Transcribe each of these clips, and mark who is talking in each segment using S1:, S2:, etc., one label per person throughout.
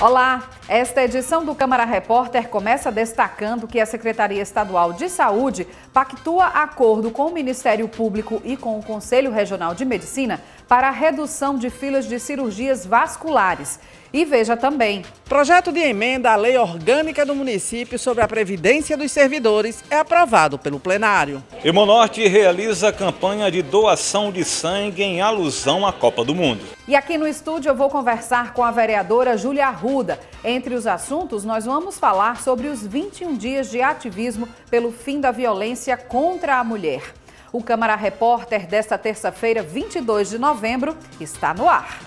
S1: Olá, esta edição do Câmara Repórter começa destacando que a Secretaria Estadual de Saúde pactua acordo com o Ministério Público e com o Conselho Regional de Medicina para a redução de filas de cirurgias vasculares. E veja também.
S2: Projeto de emenda à Lei Orgânica do Município sobre a Previdência dos Servidores é aprovado pelo plenário.
S3: Hemonorte realiza campanha de doação de sangue em alusão à Copa do Mundo.
S1: E aqui no estúdio eu vou conversar com a vereadora Júlia Arruda. Entre os assuntos, nós vamos falar sobre os 21 dias de ativismo pelo fim da violência contra a mulher. O Câmara Repórter desta terça-feira, 22 de novembro, está no ar.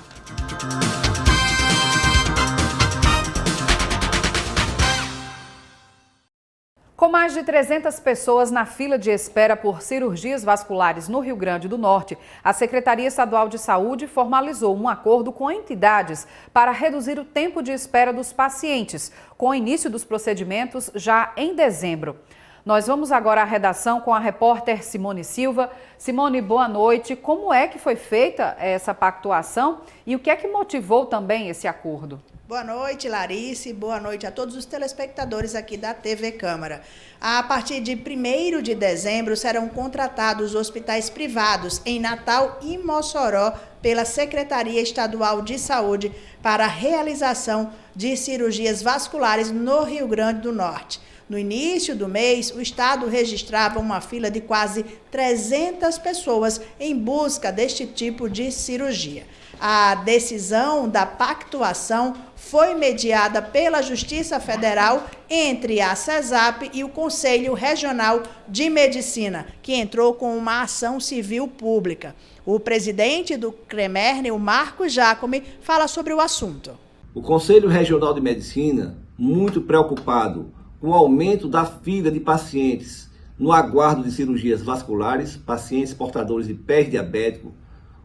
S1: Com mais de 300 pessoas na fila de espera por cirurgias vasculares no Rio Grande do Norte, a Secretaria Estadual de Saúde formalizou um acordo com entidades para reduzir o tempo de espera dos pacientes, com o início dos procedimentos já em dezembro. Nós vamos agora à redação com a repórter Simone Silva. Simone, boa noite. Como é que foi feita essa pactuação e o que é que motivou também esse acordo?
S4: Boa noite, Larissa. Boa noite a todos os telespectadores aqui da TV Câmara. A partir de 1º de dezembro serão contratados hospitais privados em Natal e Mossoró pela Secretaria Estadual de Saúde para a realização de cirurgias vasculares no Rio Grande do Norte. No início do mês, o estado registrava uma fila de quase 300 pessoas em busca deste tipo de cirurgia. A decisão da pactuação foi mediada pela Justiça Federal entre a CESAP e o Conselho Regional de Medicina, que entrou com uma ação civil pública. O presidente do CREMERNE, o Marcos Jacome, fala sobre o assunto.
S5: O Conselho Regional de Medicina, muito preocupado com o aumento da fila de pacientes no aguardo de cirurgias vasculares, pacientes portadores de pés diabéticos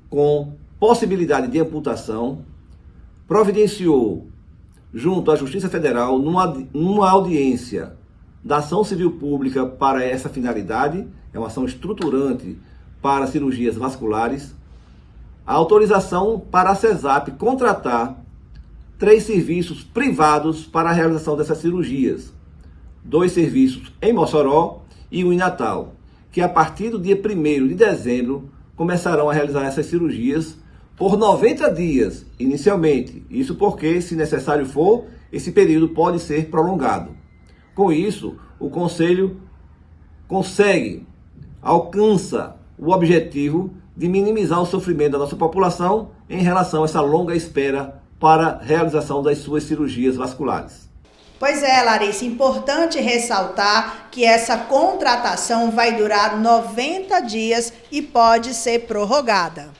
S5: com possibilidade de amputação, providenciou, junto à Justiça Federal, numa audiência da ação civil pública para essa finalidade, é uma ação estruturante para cirurgias vasculares, a autorização para a CESAP contratar 3 serviços privados para a realização dessas cirurgias. 2 serviços em Mossoró e um em Natal, que a partir do dia 1º de dezembro começarão a realizar essas cirurgias por 90 dias, inicialmente. Isso porque, se necessário for, esse período pode ser prolongado. Com isso, o Conselho alcança o objetivo de minimizar o sofrimento da nossa população em relação a essa longa espera para a realização das suas cirurgias vasculares.
S4: Pois é, Larissa, importante ressaltar que essa contratação vai durar 90 dias e pode ser prorrogada.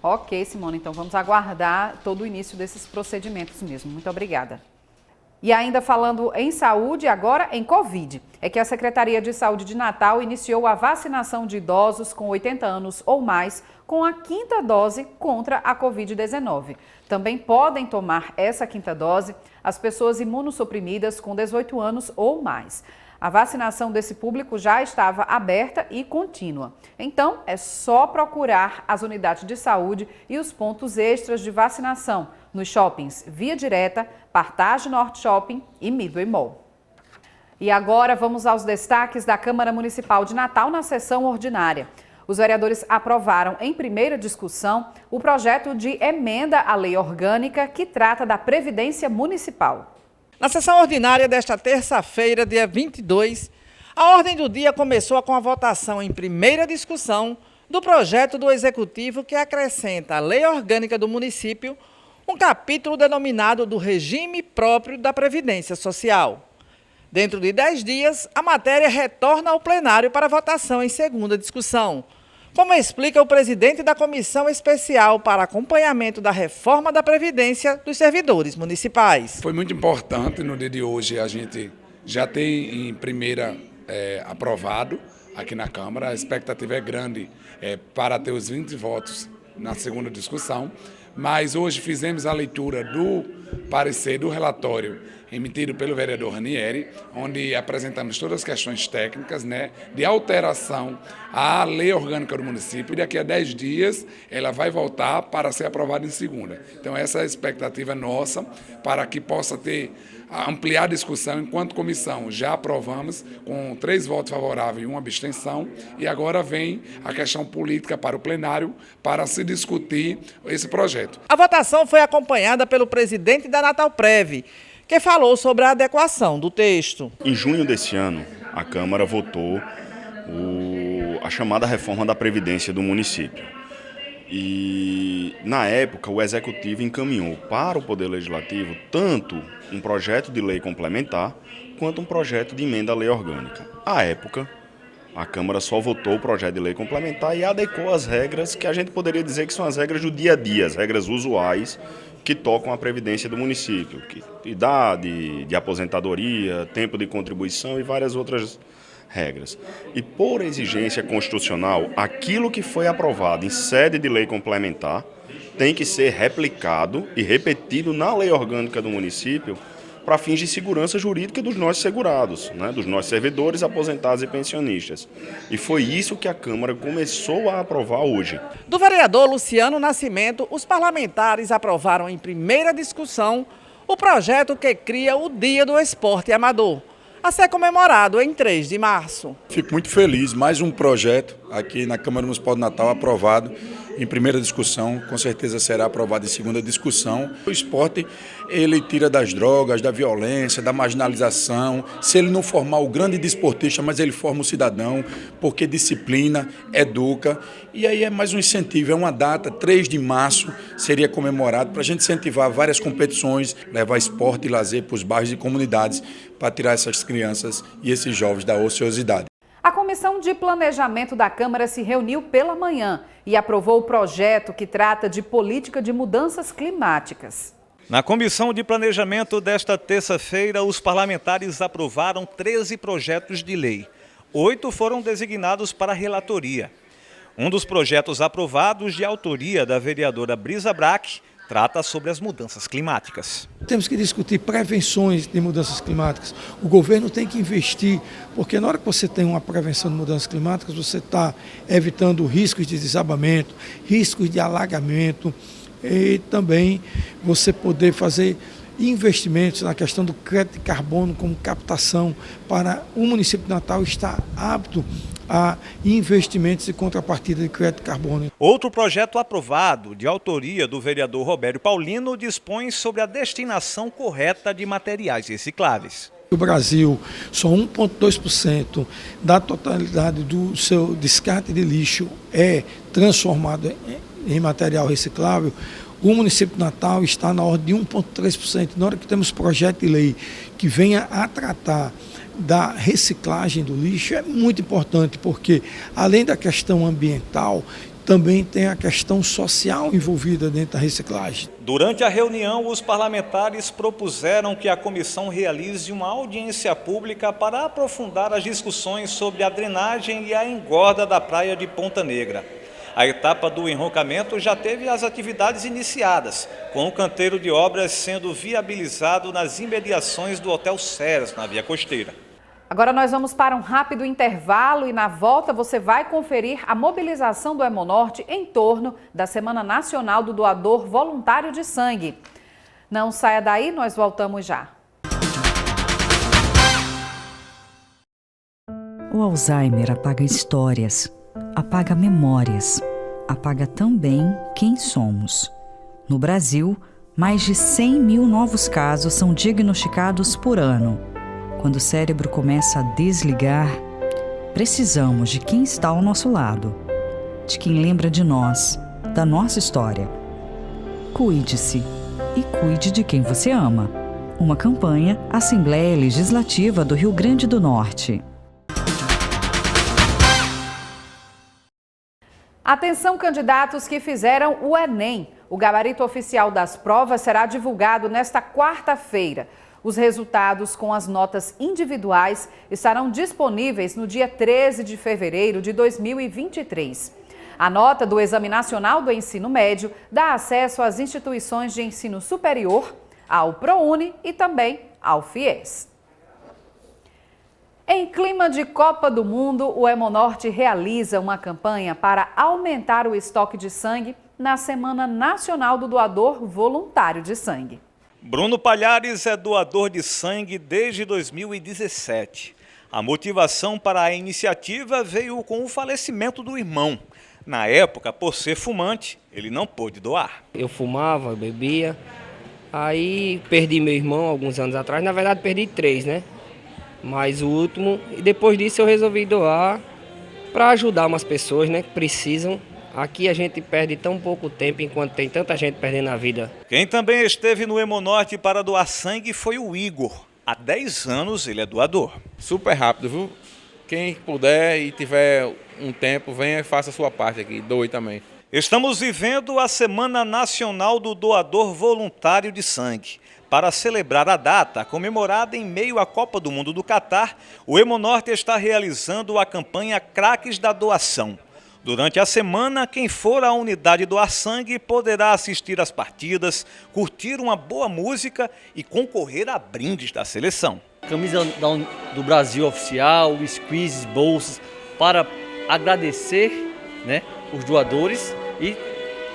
S1: Ok, Simone, então vamos aguardar todo o início desses procedimentos mesmo. Muito obrigada. E ainda falando em saúde, agora em Covid, é que a Secretaria de Saúde de Natal iniciou a vacinação de idosos com 80 anos ou mais com a 5ª dose contra a Covid-19. Também podem tomar essa 5ª dose as pessoas imunossuprimidas com 18 anos ou mais. A vacinação desse público já estava aberta e contínua. Então, é só procurar as unidades de saúde e os pontos extras de vacinação nos shoppings Via Direta, Partage Norte Shopping e Midway Mall. E agora vamos aos destaques da Câmara Municipal de Natal na sessão ordinária. Os vereadores aprovaram em primeira discussão o projeto de emenda à Lei Orgânica que trata da Previdência Municipal.
S2: Na sessão ordinária desta terça-feira, dia 22, a ordem do dia começou com a votação em primeira discussão do projeto do Executivo que acrescenta à Lei Orgânica do Município um capítulo denominado do Regime Próprio da Previdência Social. Dentro de 10 dias, a matéria retorna ao plenário para votação em segunda discussão, como explica o presidente da Comissão Especial para Acompanhamento da Reforma da Previdência dos Servidores Municipais.
S6: Foi muito importante no dia de hoje a gente já tem em primeira aprovado aqui na Câmara. A expectativa é grande para ter os 20 votos na segunda discussão, mas hoje fizemos a leitura do parecer do relatório emitido pelo vereador Ranieri, onde apresentamos todas as questões técnicas, né, de alteração à lei orgânica do município, e daqui a 10 dias ela vai voltar para ser aprovada em segunda. Então essa é a expectativa nossa, para que possa ampliar a discussão. Enquanto comissão já aprovamos com 3 votos favoráveis e 1 abstenção, e agora vem a questão política para o plenário para se discutir esse projeto.
S2: A votação foi acompanhada pelo presidente da Natalprev, que falou sobre a adequação do texto.
S7: Em junho desse ano, a Câmara votou a chamada reforma da Previdência do município. E, na época, o Executivo encaminhou para o Poder Legislativo tanto um projeto de lei complementar quanto um projeto de emenda à lei orgânica. À época, a Câmara só votou o projeto de lei complementar e adequou as regras que a gente poderia dizer que são as regras do dia a dia, as regras usuais que tocam a Previdência do município, idade de aposentadoria, tempo de contribuição e várias outras regras. E por exigência constitucional, aquilo que foi aprovado em sede de lei complementar tem que ser replicado e repetido na lei orgânica do município para fins de segurança jurídica dos nossos segurados, né, dos nossos servidores, aposentados e pensionistas. E foi isso que a Câmara começou a aprovar hoje.
S2: Do vereador Luciano Nascimento, os parlamentares aprovaram em primeira discussão o projeto que cria o Dia do Esporte Amador, a ser comemorado em 3 de março.
S8: Fico muito feliz, mais um projeto aqui na Câmara Municipal de Natal aprovado em primeira discussão, com certeza será aprovado em segunda discussão. O esporte, ele tira das drogas, da violência, da marginalização. Se ele não formar o grande desportista, mas ele forma o cidadão, porque disciplina, educa. E aí é mais um incentivo, é uma data, 3 de março seria comemorado para a gente incentivar várias competições, levar esporte e lazer para os bairros e comunidades, para tirar essas crianças e esses jovens da ociosidade.
S1: A Comissão de Planejamento da Câmara se reuniu pela manhã e aprovou o projeto que trata de política de mudanças climáticas.
S3: Na Comissão de Planejamento desta terça-feira, os parlamentares aprovaram 13 projetos de lei. 8 foram designados para relatoria. Um dos projetos aprovados, de autoria da vereadora Brisa Braque, trata sobre as mudanças climáticas.
S9: Temos que discutir prevenções de mudanças climáticas. O governo tem que investir, porque na hora que você tem uma prevenção de mudanças climáticas, você está evitando riscos de desabamento, riscos de alagamento e também você poder fazer investimentos na questão do crédito de carbono como captação para o município de Natal estar apto a investimentos e contrapartida de crédito de carbono.
S3: Outro projeto aprovado, de autoria do vereador Robério Paulino, dispõe sobre a destinação correta de materiais recicláveis.
S9: O Brasil, só 1,2% da totalidade do seu descarte de lixo é transformado em material reciclável. O município de Natal está na ordem de 1,3%. Na hora que temos projeto de lei que venha a tratar da reciclagem do lixo, é muito importante, porque além da questão ambiental, também tem a questão social envolvida dentro da reciclagem.
S3: Durante a reunião, os parlamentares propuseram que a comissão realize uma audiência pública para aprofundar as discussões sobre a drenagem e a engorda da praia de Ponta Negra. A etapa do enrocamento já teve as atividades iniciadas, com o canteiro de obras sendo viabilizado nas imediações do Hotel Ceres, na via costeira.
S1: Agora nós vamos para um rápido intervalo e na volta você vai conferir a mobilização do Hemonorte em torno da Semana Nacional do Doador Voluntário de Sangue. Não saia daí, nós voltamos já.
S10: O Alzheimer apaga histórias, apaga memórias, apaga também quem somos. No Brasil, mais de 100 mil novos casos são diagnosticados por ano. Quando o cérebro começa a desligar, precisamos de quem está ao nosso lado, de quem lembra de nós, da nossa história. Cuide-se e cuide de quem você ama. Uma campanha Assembleia Legislativa do Rio Grande do Norte.
S1: Atenção, candidatos que fizeram o Enem. O gabarito oficial das provas será divulgado nesta quarta-feira. Os resultados com as notas individuais estarão disponíveis no dia 13 de fevereiro de 2023. A nota do Exame Nacional do Ensino Médio dá acesso às instituições de ensino superior, ao ProUni e também ao FIES. Em clima de Copa do Mundo, o Hemonorte realiza uma campanha para aumentar o estoque de sangue na Semana Nacional do Doador Voluntário de Sangue.
S3: Bruno Palhares é doador de sangue desde 2017. A motivação para a iniciativa veio com o falecimento do irmão. Na época, por ser fumante, ele não pôde doar.
S11: Eu fumava, eu bebia, aí perdi meu irmão alguns anos atrás, na verdade perdi 3, né? Mas o último, e depois disso eu resolvi doar para ajudar umas pessoas, né, que precisam. Aqui a gente perde tão pouco tempo enquanto tem tanta gente perdendo a vida.
S3: Quem também esteve no Hemonorte para doar sangue foi o Igor. Há 10 anos ele é doador.
S12: Super rápido, viu? Quem puder e tiver um tempo, venha e faça a sua parte aqui, doe também.
S3: Estamos vivendo a Semana Nacional do Doador Voluntário de Sangue. Para celebrar a data, comemorada em meio à Copa do Mundo do Catar, o Hemonorte está realizando a campanha Craques da Doação. Durante a semana, quem for à unidade doar sangue poderá assistir às partidas, curtir uma boa música e concorrer a brindes da seleção.
S13: Camisa do Brasil oficial, squeezes, bolsas, para agradecer, né, os doadores e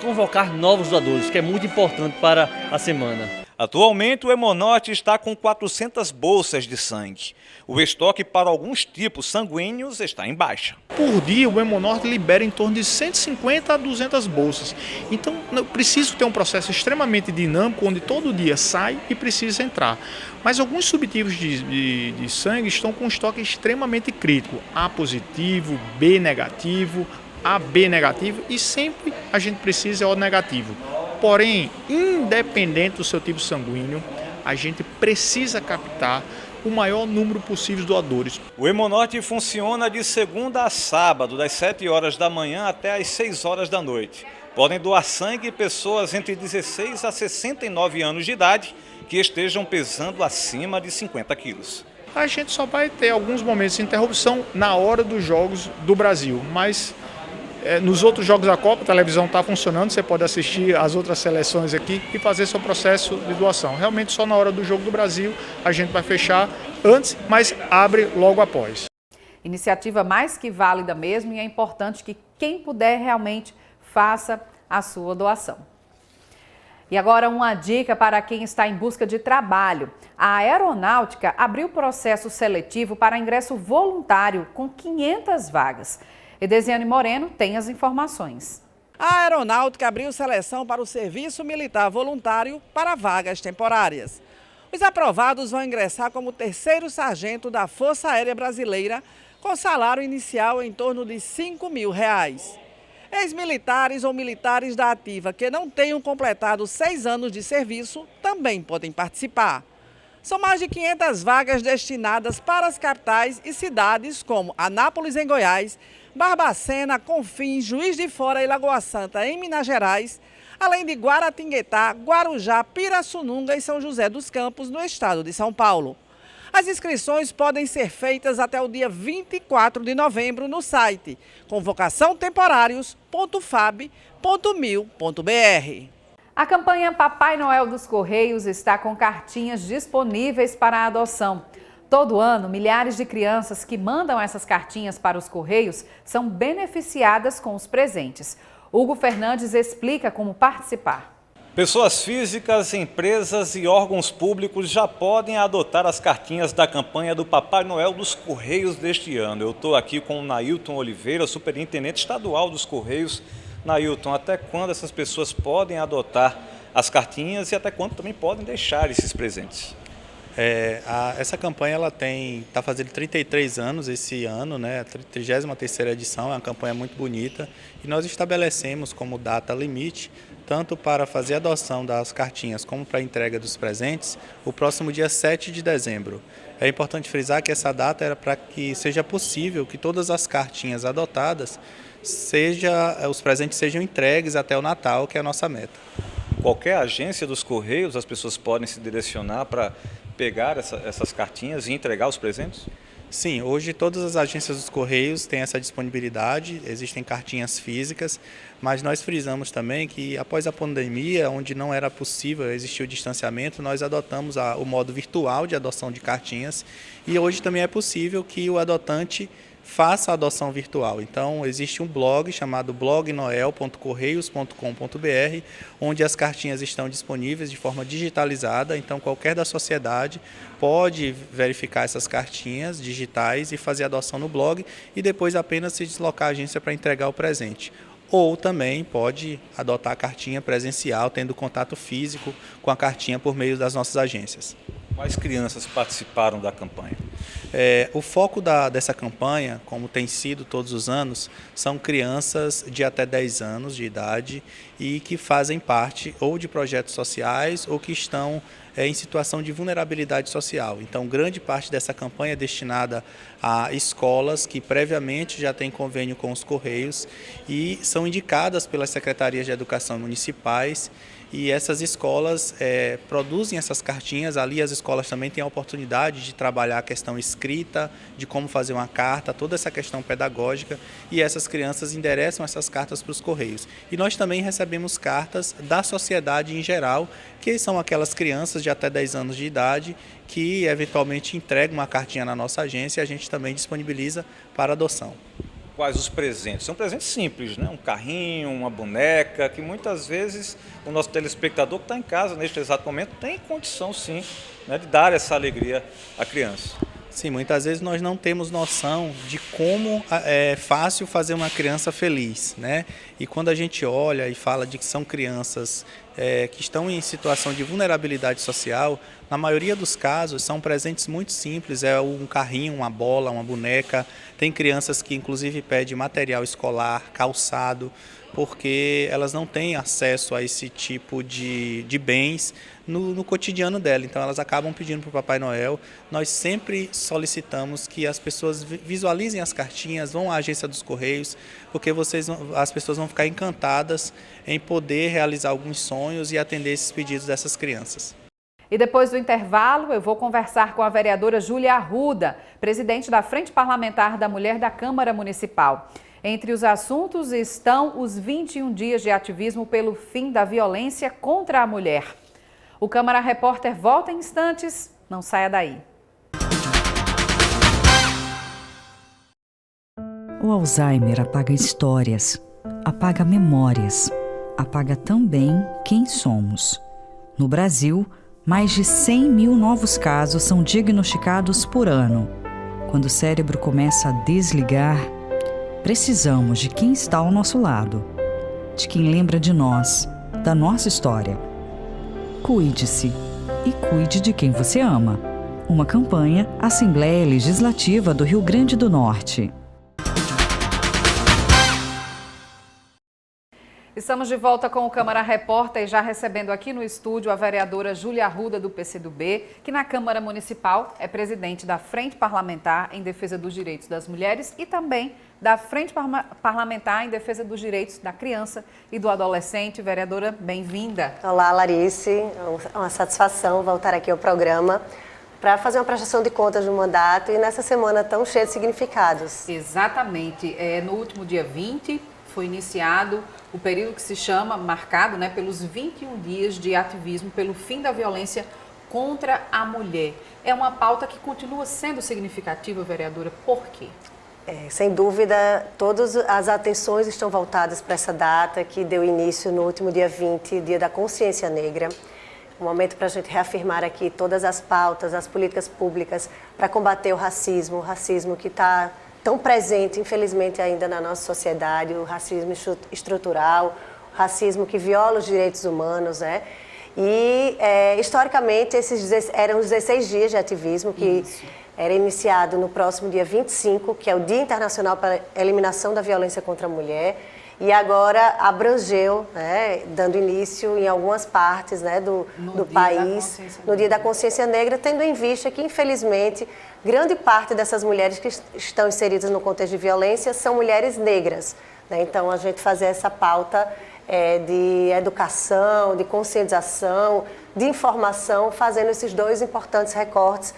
S13: convocar novos doadores, que é muito importante para a semana.
S3: Atualmente, o Hemonorte está com 400 bolsas de sangue. O estoque para alguns tipos sanguíneos está em baixa.
S14: Por dia, o Hemonorte libera em torno de 150 a 200 bolsas. Então, eu preciso ter um processo extremamente dinâmico, onde todo dia sai e precisa entrar. Mas alguns subtipos de sangue estão com um estoque extremamente crítico. A positivo, B negativo, AB negativo e sempre a gente precisa O negativo. Porém, independente do seu tipo sanguíneo, a gente precisa captar o maior número possível de doadores.
S3: O Hemonorte funciona de segunda a sábado, das 7 horas da manhã até as 6 horas da noite. Podem doar sangue pessoas entre 16 a 69 anos de idade que estejam pesando acima de 50 quilos.
S14: A gente só vai ter alguns momentos de interrupção na hora dos jogos do Brasil, mas nos outros jogos da Copa, a televisão está funcionando, você pode assistir as outras seleções aqui e fazer seu processo de doação. Realmente só na hora do jogo do Brasil a gente vai fechar antes, mas abre logo após.
S1: Iniciativa mais que válida mesmo, e é importante que quem puder realmente faça a sua doação. E agora uma dica para quem está em busca de trabalho. A Aeronáutica abriu processo seletivo para ingresso voluntário com 500 vagas. Edesiane Moreno tem as informações.
S2: A Aeronáutica abriu seleção para o serviço militar voluntário para vagas temporárias. Os aprovados vão ingressar como 3º sargento da Força Aérea Brasileira, com salário inicial em torno de R$ 5.000. Ex-militares ou militares da ativa que não tenham completado 6 anos de serviço também podem participar. São mais de 500 vagas destinadas para as capitais e cidades como Anápolis, em Goiás, Barbacena, Confins, Juiz de Fora e Lagoa Santa, em Minas Gerais, além de Guaratinguetá, Guarujá, Pirassununga e São José dos Campos, no estado de São Paulo. As inscrições podem ser feitas até o dia 24 de novembro no site convocaçãotemporários.fab.mil.br.
S1: A campanha Papai Noel dos Correios está com cartinhas disponíveis para a adoção. Todo ano, milhares de crianças que mandam essas cartinhas para os Correios são beneficiadas com os presentes. Hugo Fernandes explica como participar.
S3: Pessoas físicas, empresas e órgãos públicos já podem adotar as cartinhas da campanha do Papai Noel dos Correios deste ano. Eu estou aqui com o Nailton Oliveira, superintendente estadual dos Correios. Nailton, até quando essas pessoas podem adotar as cartinhas e até quando também podem deixar esses presentes?
S15: Essa campanha está fazendo 33 anos esse ano, né? A 33ª edição, é uma campanha muito bonita e nós estabelecemos como data limite, tanto para fazer a adoção das cartinhas como para a entrega dos presentes, o próximo dia 7 de dezembro. É importante frisar que essa data era para que seja possível que todas as cartinhas adotadas, os presentes sejam entregues até o Natal, que é a nossa meta.
S3: Qualquer agência dos Correios, as pessoas podem se direcionar para pegar essas cartinhas e entregar os presentes?
S15: Sim, hoje todas as agências dos Correios têm essa disponibilidade, existem cartinhas físicas, mas nós frisamos também que após a pandemia, onde não era possível existir o distanciamento, nós adotamos o modo virtual de adoção de cartinhas e hoje também é possível que o adotante faça a adoção virtual. Então, existe um blog chamado blognoel.correios.com.br, onde as cartinhas estão disponíveis de forma digitalizada, então qualquer da sociedade pode verificar essas cartinhas digitais e fazer a adoção no blog e depois apenas se deslocar à agência para entregar o presente. Ou também pode adotar a cartinha presencial, tendo contato físico com a cartinha por meio das nossas agências.
S3: Quais crianças participaram da campanha?
S15: O foco dessa campanha, como tem sido todos os anos, são crianças de até 10 anos de idade e que fazem parte ou de projetos sociais ou que estão em situação de vulnerabilidade social. Então, grande parte dessa campanha é destinada a escolas que previamente já têm convênio com os Correios e são indicadas pelas secretarias de educação municipais. E essas escolas produzem essas cartinhas, ali as escolas também têm a oportunidade de trabalhar a questão escrita, de como fazer uma carta, toda essa questão pedagógica, e essas crianças endereçam essas cartas para os Correios. E nós também recebemos cartas da sociedade em geral, que são aquelas crianças de até 10 anos de idade que eventualmente entregam uma cartinha na nossa agência e a gente também disponibiliza para adoção.
S3: Quais os presentes? São presentes simples, né? Um carrinho, uma boneca, que muitas vezes o nosso telespectador que está em casa neste exato momento tem condição sim, né, de dar essa alegria à criança.
S15: Sim, muitas vezes nós não temos noção de como é fácil fazer uma criança feliz, né? E quando a gente olha e fala de que são crianças que estão em situação de vulnerabilidade social, na maioria dos casos são presentes muito simples, é um carrinho, uma bola, uma boneca. Tem crianças que inclusive pedem material escolar, calçado, porque elas não têm acesso a esse tipo de bens no cotidiano dela. Então elas acabam pedindo para o Papai Noel. Nós sempre solicitamos que as pessoas visualizem as cartinhas, vão à agência dos Correios, porque as pessoas vão ficar encantadas em poder realizar alguns sonhos e atender esses pedidos dessas crianças.
S1: E depois do intervalo, eu vou conversar com a vereadora Júlia Arruda, presidente da Frente Parlamentar da Mulher da Câmara Municipal. Entre os assuntos estão os 21 dias de ativismo pelo fim da violência contra a mulher. O Câmara Repórter volta em instantes, não saia daí.
S10: O Alzheimer apaga histórias, apaga memórias, apaga também quem somos. No Brasil, mais de 100 mil novos casos são diagnosticados por ano. Quando o cérebro começa a desligar, precisamos de quem está ao nosso lado, de quem lembra de nós, da nossa história. Cuide-se e cuide de quem você ama. Uma campanha Assembleia Legislativa do Rio Grande do Norte.
S1: Estamos de volta com o Câmara Repórter e já recebendo aqui no estúdio a vereadora Júlia Arruda, do PCdoB, que na Câmara Municipal é presidente da Frente Parlamentar em Defesa dos Direitos das Mulheres e também da Frente Parlamentar em Defesa dos Direitos da Criança e do Adolescente. Vereadora, bem-vinda.
S16: Olá, Larice. É uma satisfação voltar aqui ao programa para fazer uma prestação de contas do mandato e nessa semana tão cheia de significados.
S1: Exatamente. No último dia 20 foi iniciado o período que se chama, marcado, né, pelos 21 dias de ativismo pelo fim da violência contra a mulher. É uma pauta que continua sendo significativa, vereadora, por quê?
S16: Sem dúvida, todas as atenções estão voltadas para essa data que deu início no último dia 20, Dia da Consciência Negra. Um momento para a gente reafirmar aqui todas as pautas, as políticas públicas para combater o racismo que está tão presente, infelizmente, ainda na nossa sociedade, o racismo estrutural, o racismo que viola os direitos humanos, né? E, historicamente, eram os 16 dias de ativismo que era iniciado no próximo dia 25, que é o Dia Internacional para a Eliminação da Violência contra a Mulher, e agora abrangeu, né, dando início em algumas partes, né, do país, no Dia da Consciência Negra, tendo em vista que, infelizmente, grande parte dessas mulheres que estão inseridas no contexto de violência são mulheres negras, né? Então, a gente fazer essa pauta de educação, de conscientização, de informação, fazendo esses dois importantes recortes,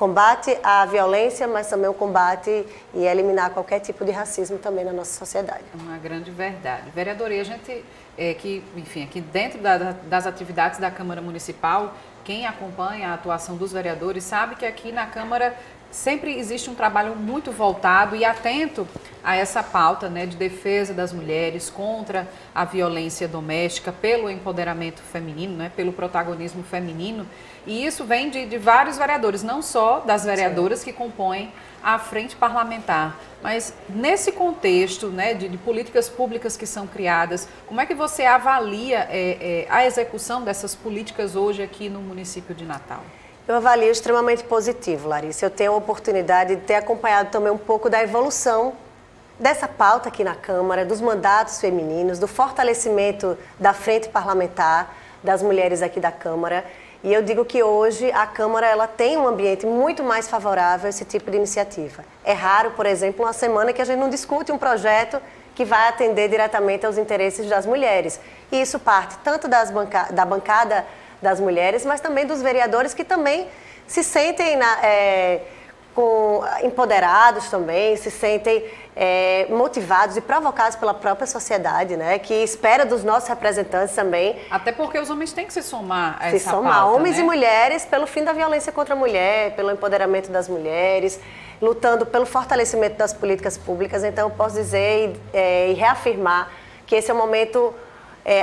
S16: combate à violência, mas também o combate e eliminar qualquer tipo de racismo também na nossa sociedade.
S1: Uma grande verdade. Vereadora, e a gente, aqui dentro das atividades da Câmara Municipal, quem acompanha a atuação dos vereadores sabe que aqui na Câmara sempre existe um trabalho muito voltado e atento a essa pauta, né, de defesa das mulheres contra a violência doméstica, pelo empoderamento feminino, né, pelo protagonismo feminino. E isso vem de vários vereadores, não só das vereadoras que compõem a frente parlamentar. Mas nesse contexto, né, de políticas públicas que são criadas, como é que você avalia a execução dessas políticas hoje aqui no município de Natal?
S16: Eu avalio extremamente positivo, Larissa. Eu tenho a oportunidade de ter acompanhado também um pouco da evolução dessa pauta aqui na Câmara, dos mandatos femininos, do fortalecimento da frente parlamentar, das mulheres aqui da Câmara. E eu digo que hoje a Câmara ela tem um ambiente muito mais favorável a esse tipo de iniciativa. É raro, por exemplo, uma semana que a gente não discute um projeto que vai atender diretamente aos interesses das mulheres. E isso parte tanto da bancada das mulheres, mas também dos vereadores que também se sentem empoderados também, se sentem motivados e provocados pela própria sociedade, né? Que espera dos nossos representantes também.
S1: Até porque os homens têm que se somar a
S16: essa
S1: essa pauta,
S16: somar, homens
S1: né?
S16: e mulheres, pelo fim da violência contra a mulher, pelo empoderamento das mulheres, lutando pelo fortalecimento das políticas públicas. Então, eu posso dizer e reafirmar que esse é o momento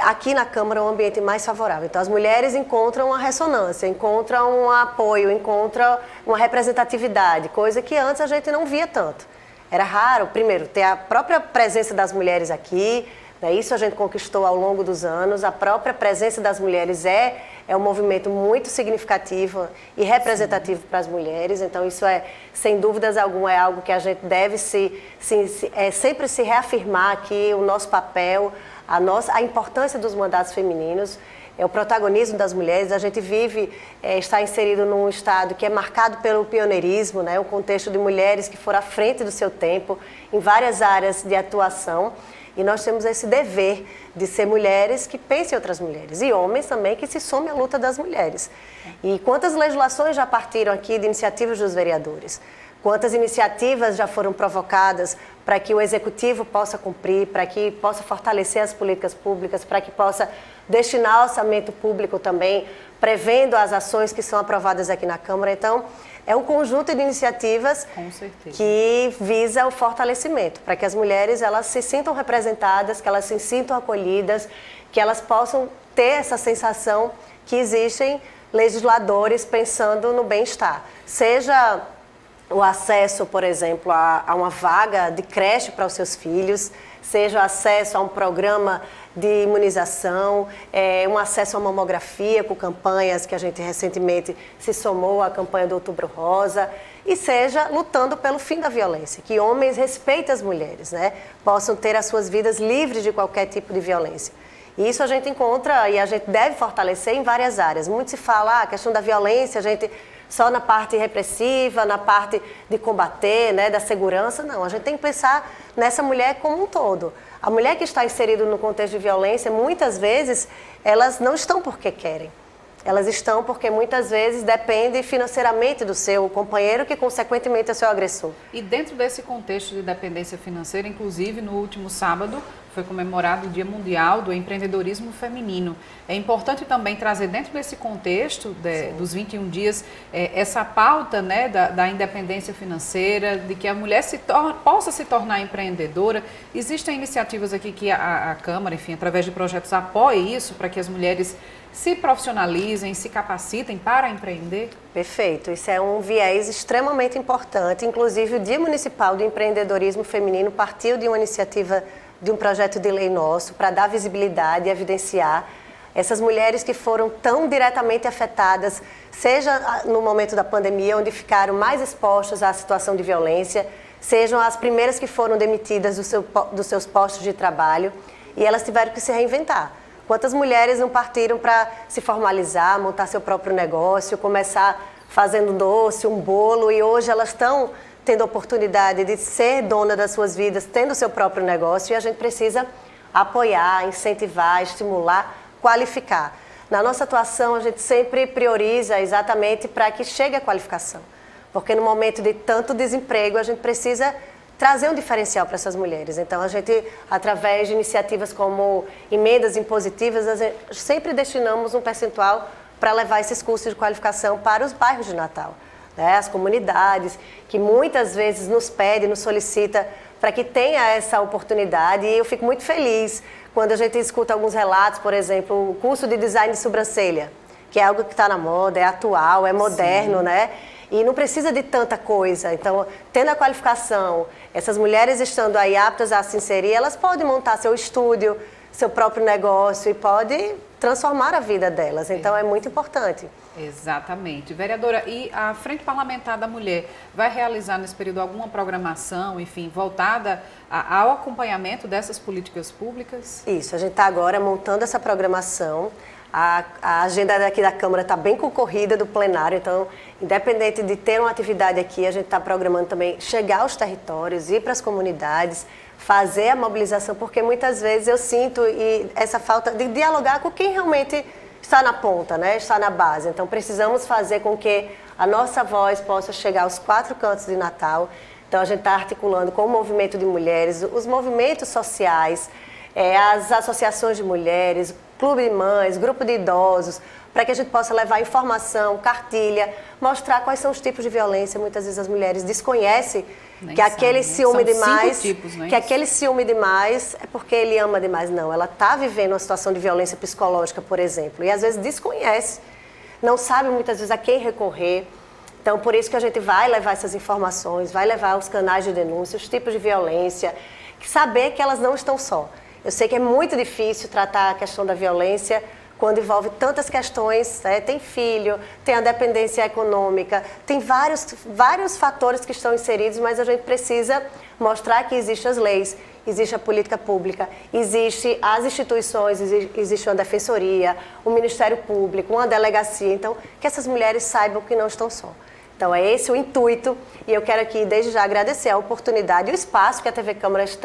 S16: aqui na Câmara um ambiente mais favorável. Então, as mulheres encontram uma ressonância, encontram um apoio, encontram uma representatividade, coisa que antes a gente não via tanto. Era raro, primeiro, ter a própria presença das mulheres aqui, né? Isso a gente conquistou ao longo dos anos. A própria presença das mulheres é um movimento muito significativo e representativo para as mulheres. Então, isso sem dúvidas alguma, é algo que a gente deve sempre se reafirmar aqui, o nosso papel, a importância dos mandatos femininos, o protagonismo das mulheres. A gente está inserido num estado que é marcado pelo pioneirismo, né? Um contexto de mulheres que foram à frente do seu tempo em várias áreas de atuação. E nós temos esse dever de ser mulheres que pensem em outras mulheres e homens também que se somem à luta das mulheres. E quantas legislações já partiram aqui de iniciativas dos vereadores? Quantas iniciativas já foram provocadas para que o Executivo possa cumprir, para que possa fortalecer as políticas públicas, para que possa destinar orçamento público também, prevendo as ações que são aprovadas aqui na Câmara. Então, é um conjunto de iniciativas que visa o fortalecimento, para que as mulheres elas se sintam representadas, que elas se sintam acolhidas, que elas possam ter essa sensação que existem legisladores pensando no bem-estar. Seja o acesso, por exemplo, a uma vaga de creche para os seus filhos, seja o acesso a um programa de imunização, um acesso à mamografia com campanhas que a gente recentemente se somou à campanha do Outubro Rosa, e seja lutando pelo fim da violência, que homens respeitem as mulheres, né? Possam ter as suas vidas livres de qualquer tipo de violência. E isso a gente encontra e a gente deve fortalecer em várias áreas. Muito se fala a questão da violência, a gente só na parte repressiva, na parte de combater, né, da segurança. Não, a gente tem que pensar nessa mulher como um todo. A mulher que está inserida no contexto de violência, muitas vezes, elas não estão porque querem. Elas estão porque muitas vezes depende financeiramente do seu companheiro, que consequentemente é seu agressor.
S1: E dentro desse contexto de dependência financeira, inclusive no último sábado, foi comemorado o Dia Mundial do Empreendedorismo Feminino. É importante também trazer dentro desse contexto dos 21 dias essa pauta, né, da independência financeira, de que a mulher possa se tornar empreendedora. Existem iniciativas aqui que a Câmara, enfim, através de projetos, apoia isso para que as mulheres se profissionalizem, se capacitem para empreender?
S16: Perfeito, isso é um viés extremamente importante. Inclusive, o Dia Municipal do Empreendedorismo Feminino partiu de uma iniciativa de um projeto de lei nosso para dar visibilidade e evidenciar essas mulheres que foram tão diretamente afetadas, seja no momento da pandemia, onde ficaram mais expostas à situação de violência, sejam as primeiras que foram demitidas dos seus postos de trabalho, e elas tiveram que se reinventar. Quantas mulheres não partiram para se formalizar, montar seu próprio negócio, começar fazendo doce, um bolo, e hoje elas estão tendo a oportunidade de ser dona das suas vidas, tendo o seu próprio negócio, e a gente precisa apoiar, incentivar, estimular, qualificar. Na nossa atuação, a gente sempre prioriza exatamente para que chegue a qualificação. porque no momento de tanto desemprego a gente precisa trazer um diferencial para essas mulheres. Então, a gente, através de iniciativas como emendas impositivas, sempre destinamos um percentual para levar esses cursos de qualificação para os bairros de Natal, né? As comunidades, que muitas vezes nos pedem, nos solicita para que tenha essa oportunidade. E eu fico muito feliz quando a gente escuta alguns relatos, por exemplo, o curso de design de sobrancelha, que é algo que está na moda, é atual, é moderno, né? E não precisa de tanta coisa. Então, tendo a qualificação, essas mulheres estando aí aptas a se inserir, elas podem montar seu estúdio, seu próprio negócio e podem transformar a vida delas. Então, é muito importante.
S1: Exatamente. Vereadora, e a Frente Parlamentar da Mulher vai realizar nesse período alguma programação, enfim, voltada ao acompanhamento dessas políticas públicas?
S16: Isso, a gente está agora montando essa programação. A agenda daqui da Câmara está bem concorrida do plenário, então, independente de ter uma atividade aqui, a gente está programando também chegar aos territórios, ir para as comunidades, fazer a mobilização, porque muitas vezes eu sinto essa falta de dialogar com quem realmente está na ponta, né? Está na base. Então, precisamos fazer com que a nossa voz possa chegar aos 4 cantos de Natal. Então, a gente está articulando com o movimento de mulheres, os movimentos sociais, as associações de mulheres, clube de mães, grupo de idosos, para que a gente possa levar informação, cartilha, mostrar quais são os tipos de violência. Muitas vezes as mulheres desconhecem que aquele ciúme demais, que aquele ciúme demais é porque ele ama demais. Não, ela está vivendo uma situação de violência psicológica, por exemplo, e às vezes desconhece, não sabe muitas vezes a quem recorrer. Então, por isso que a gente vai levar essas informações, vai levar os canais de denúncia, os tipos de violência, saber que elas não estão só. Eu sei que é muito difícil tratar a questão da violência quando envolve tantas questões, né? Tem filho, tem a dependência econômica, tem vários fatores que estão inseridos, mas a gente precisa mostrar que existem as leis, existe a política pública, existe as instituições, existe uma defensoria, um Ministério Público, uma delegacia, então que essas mulheres saibam que não estão só. Então é esse o intuito e eu quero aqui desde já agradecer a oportunidade e o espaço que a TV Câmaras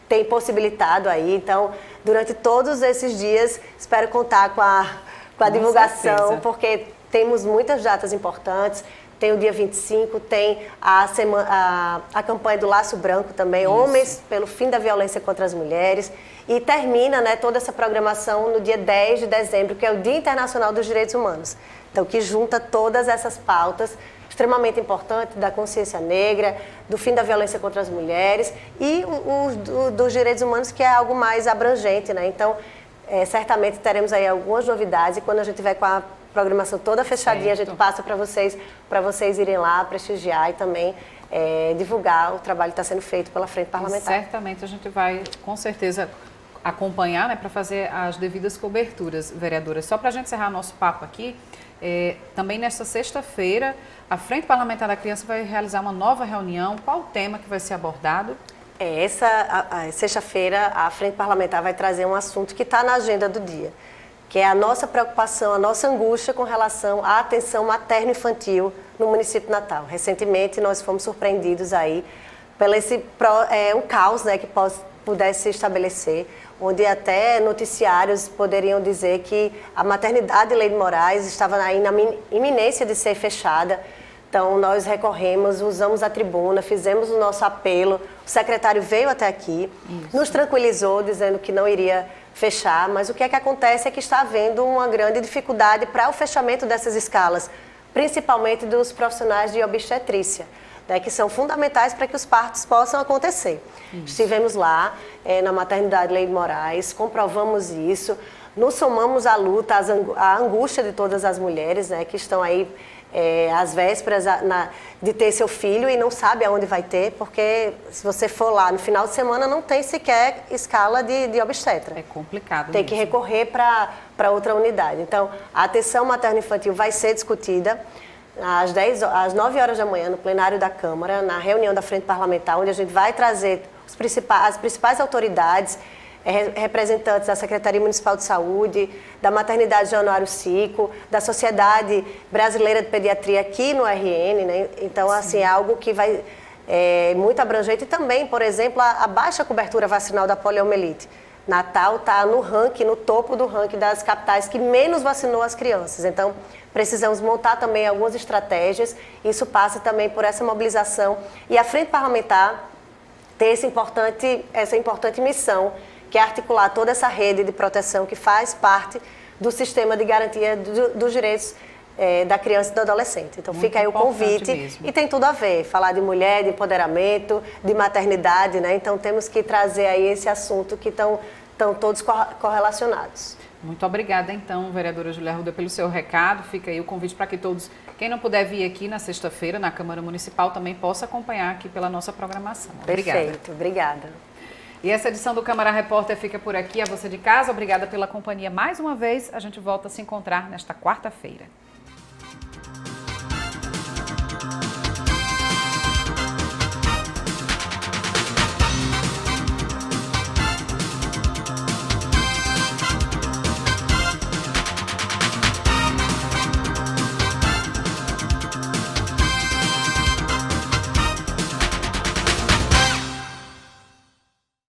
S16: tem possibilitado aí. Então, durante todos esses dias, espero contar com a divulgação, certeza. Porque temos muitas datas importantes. Tem o dia 25, tem a campanha do Laço Branco também, isso. Homens pelo fim da violência contra as mulheres. E termina, né, toda essa programação no dia 10 de dezembro, que é o Dia Internacional dos Direitos Humanos. Então, que junta todas essas pautas extremamente importante da consciência negra, do fim da violência contra as mulheres e dos direitos humanos, que é algo mais abrangente, né? Então, certamente teremos aí algumas novidades e quando a gente tiver com a programação toda fechadinha, certo. A gente passa para vocês irem lá prestigiar e também divulgar o trabalho que está sendo feito pela Frente Parlamentar.
S1: E certamente a gente vai, com certeza, acompanhar, né, para fazer as devidas coberturas, vereadora. Só para a gente encerrar nosso papo aqui, também nesta sexta-feira, a Frente Parlamentar da Criança vai realizar uma nova reunião. Qual o tema que vai ser abordado?
S16: Sexta-feira, a Frente Parlamentar vai trazer um assunto que está na agenda do dia, que é a nossa preocupação, a nossa angústia com relação à atenção materno-infantil no município de Natal. Recentemente, nós fomos surpreendidos aí pelo um caos, né, que pudesse se estabelecer, onde até noticiários poderiam dizer que a maternidade de Leide Moraes estava aí na iminência de ser fechada. Então, nós recorremos, usamos a tribuna, fizemos o nosso apelo, o secretário veio até aqui, isso. Nos tranquilizou, dizendo que não iria fechar, mas o que é que acontece é que está havendo uma grande dificuldade para o fechamento dessas escalas, principalmente dos profissionais de obstetrícia, né, que são fundamentais para que os partos possam acontecer. Isso. Estivemos lá na maternidade Leide Moraes, comprovamos isso, nos somamos à luta, à angústia de todas as mulheres, né, que estão aí às vésperas de ter seu filho e não sabe aonde vai ter, porque se você for lá no final de semana não tem sequer escala de obstetra.
S1: É complicado.
S16: Tem mesmo. Que recorrer para outra unidade. Então, a atenção materno-infantil vai ser discutida às 9 horas da manhã no plenário da Câmara, na reunião da Frente Parlamentar, onde a gente vai trazer as principais autoridades, representantes da Secretaria Municipal de Saúde, da Maternidade Januário Cico, da Sociedade Brasileira de Pediatria aqui no RN, né? Então, assim, é algo que vai muito abrangente e também, por exemplo, a baixa cobertura vacinal da poliomielite. Natal está no ranking, no topo do ranking das capitais que menos vacinou as crianças. Então, precisamos montar também algumas estratégias. Isso passa também por essa mobilização. E a Frente Parlamentar tem essa importante missão, que é articular toda essa rede de proteção que faz parte do sistema de garantia dos direitos da criança e do adolescente. Então fica aí o convite mesmo. E tem tudo a ver, falar de mulher, de empoderamento, de maternidade, né? Então temos que trazer aí esse assunto que estão todos correlacionados.
S1: Muito obrigada então, vereadora Julia Arruda, pelo seu recado. Fica aí o convite para que todos, quem não puder vir aqui na sexta-feira na Câmara Municipal, também possa acompanhar aqui pela nossa programação. Obrigada.
S16: Perfeito, obrigada.
S1: E essa edição do Câmara Repórter fica por aqui. A você de casa, obrigada pela companhia mais uma vez. A gente volta a se encontrar nesta quarta-feira.